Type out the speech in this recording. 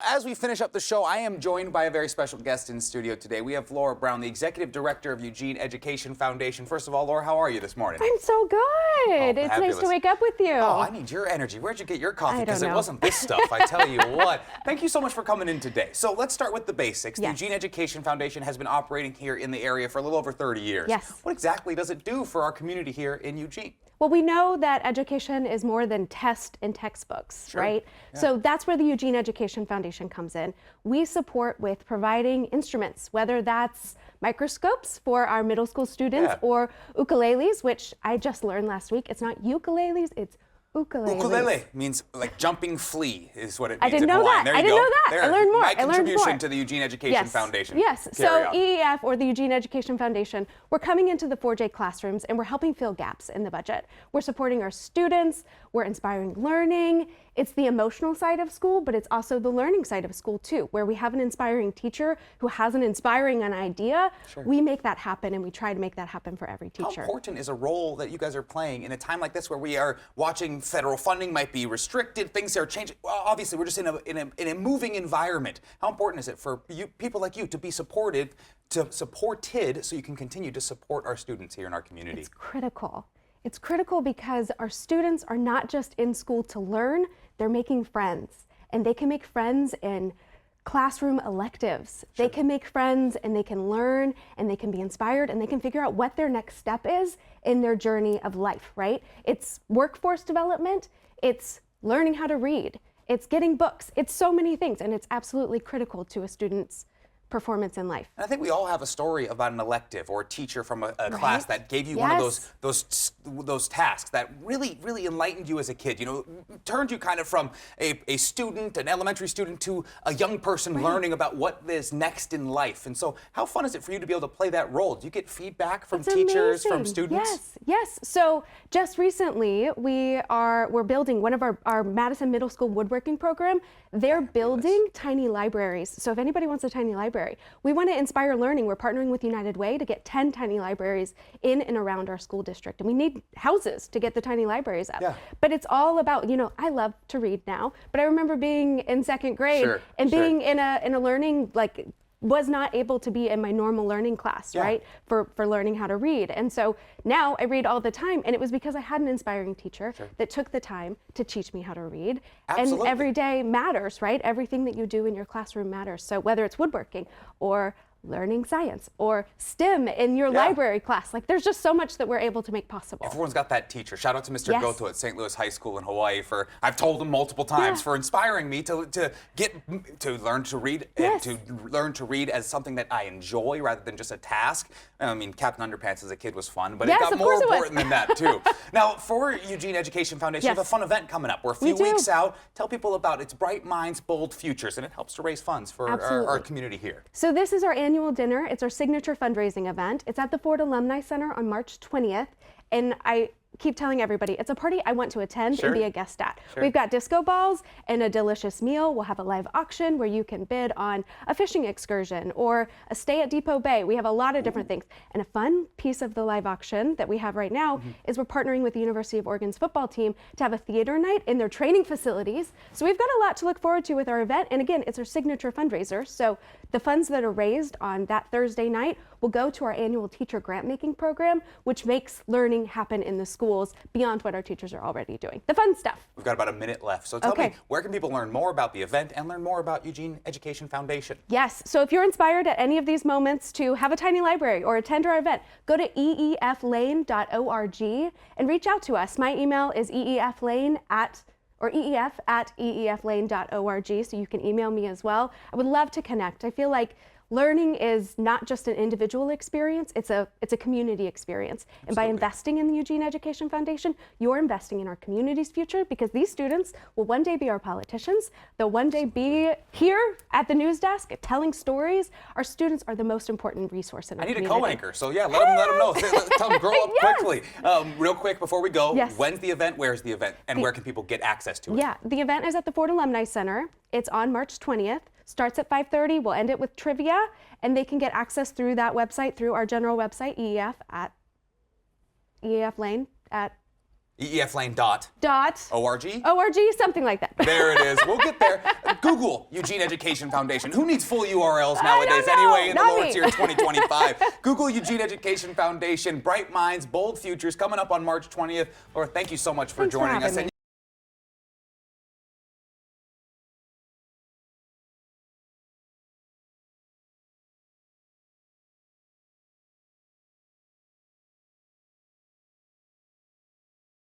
As we finish up the show, I am joined by a very special guest in studio today. We have Laura Brown, the Executive Director of Eugene Education Foundation. First of all, Laura, how are you this morning? I'm so good. It's fabulous. nice to wake up with you. Oh, I need your energy. Where'd you get your coffee? I don't Because it know. wasn't this stuff, I tell you what. Thank you so much for coming in today. So let's start with the basics. Yes. The Eugene Education Foundation has been operating here in the area for a little over 30 years. Yes. What exactly does it do for our community here in Eugene? Well, we know that education is more than tests and textbooks, Sure. right? Yeah. So that's where the Eugene Education Foundation comes in. We support with providing instruments, whether that's microscopes for our middle school students Yeah. or ukuleles, which I just learned last week. It's not ukuleles, it's ukuleles. Ukulele means like jumping flea is what it means. I didn't in know Hawaiian. that. There I you didn't go. know that. There. I learned more. My I learned contribution more. to the Eugene Education Foundation. Yes. Carry So on. EEF, or the Eugene Education Foundation, we're coming into the 4J classrooms and we're helping fill gaps in the budget. We're supporting our students. We're inspiring learning. It's the emotional side of school, but it's also the learning side of school too, where we have an inspiring teacher who has an idea. Sure. We make that happen, and we try to make that happen for every How teacher. important is a role that you guys are playing in a time like this where we are watching federal funding might be restricted, things are changing? Well, obviously, we're just in a moving environment. How important is it for you, people like you, to be supported so you can continue to support our students here in our community? It's critical. It's critical because our students are not just in school to learn, they're making friends. And they can make friends in classroom electives. Sure. They can make friends and they can learn and they can be inspired and they can figure out what their next step is in their journey of life, right? It's workforce development, it's learning how to read, it's getting books, it's so many things, and it's absolutely critical to a student's performance in life. And I think we all have a story about an elective or a teacher from a class that gave you one of those tasks that really enlightened you as a kid. You know, turned you kind of from a student, an elementary student, to a young person learning about what is next in life. And so, how fun is it for you to be able to play that role? Do you get feedback from It's teachers, from amazing. students? Yes. So just recently, we're building one of our Madison Middle School woodworking program. They're building tiny libraries. So if anybody wants a tiny library, we want to inspire learning. We're partnering with United Way to get 10 tiny libraries in and around our school district. And we need houses to get the tiny libraries up. Yeah. But it's all about, I love to read now, but I remember being in second grade and being in a learning, was not able to be in my normal learning class, right? For learning how to read. And so now I read all the time, and it was because I had an inspiring teacher that took the time to teach me how to read. Absolutely. And every day matters, right? Everything that you do in your classroom matters. So whether it's woodworking or learning science or STEM in your library class, there's just so much that we're able to make possible. Everyone's got that teacher. Shout out to Mr. Yes. Goto at St. Louis High School in Hawaii I've told him multiple times, for inspiring me to learn to read and to learn to read as something that I enjoy rather than just a task. I mean, Captain Underpants as a kid was fun, but it got more important than that too. Now, for Eugene Education Foundation, you have a fun event coming up. We're a few weeks out. Tell people about It's Bright Minds, Bold Futures, and it helps to raise funds for our community here. So this is our annual dinner. It's our signature fundraising event. It's at the Ford Alumni Center on March 20th. And I keep telling everybody, it's a party I want to attend and be a guest at. We've got disco balls and a delicious meal. We'll have a live auction where you can bid on a fishing excursion or a stay at Depot Bay. We have a lot of different things. And a fun piece of the live auction that we have right now is we're partnering with the University of Oregon's football team to have a theater night in their training facilities. So we've got a lot to look forward to with our event. And again, it's our signature fundraiser. So the funds that are raised on that Thursday night will go to our annual teacher grant making program, which makes learning happen in the schools beyond what our teachers are already doing. The fun stuff. We've got about a minute left. So tell me, where can people learn more about the event and learn more about Eugene Education Foundation? Yes. So if you're inspired at any of these moments to have a tiny library or attend our event, go to eeflane.org and reach out to us. My email is eef@eeflane.org, so you can email me as well. I would love to connect. I feel like learning is not just an individual experience, it's a community experience. And by investing in the Eugene Education Foundation, you're investing in our community's future, because these students will one day be our politicians. They'll one day be here at the news desk telling stories. Our students are the most important resource in our community. I need a co-anchor, so let them know. Tell them grow up quickly. Real quick before we go, when's the event, where's the event, and where can people get access to it? Yeah, the event is at the Ford Alumni Center. It's on March 20th. Starts at 5:30. We'll end it with trivia, and they can get access through that website, through our general website, EEFlane.org, EEFlane.org? something like that. There it is. We'll get there. Google Eugene Education Foundation. Who needs full URLs nowadays don't know. anyway in the Not Lord's me. year 2025? Google Eugene Education Foundation. Bright minds, bold futures coming up on March 20th. Laura, thank you so much for Thanks for joining us. having me.